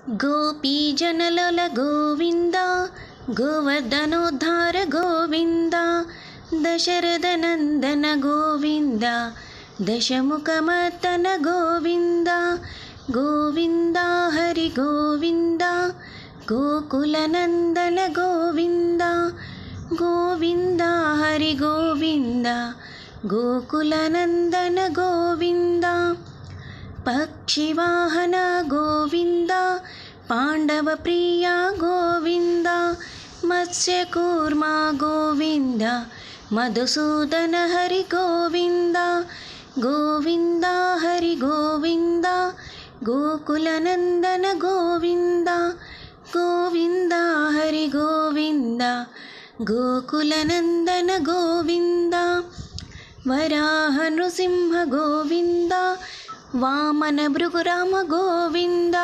గోపీజనలోల Govinda గోవర్ధనోద్ధార Govinda Dasarathanandana Govinda దశముఖమర్దన Govinda Govinda Hari Govinda గోకులనందన Govinda Govinda Hari Govinda గోకులనందన Govinda పక్షివాహన Govinda Pandava Priya Govinda మత్స్యకూర్మ Govinda Madhusudana Hari Govinda Govinda Hari Govinda గోకులనందన Govinda Govinda Hari Govinda గోకులనందన Govinda Varaha Nrusimha Govinda Vamana భృగురామ Govinda.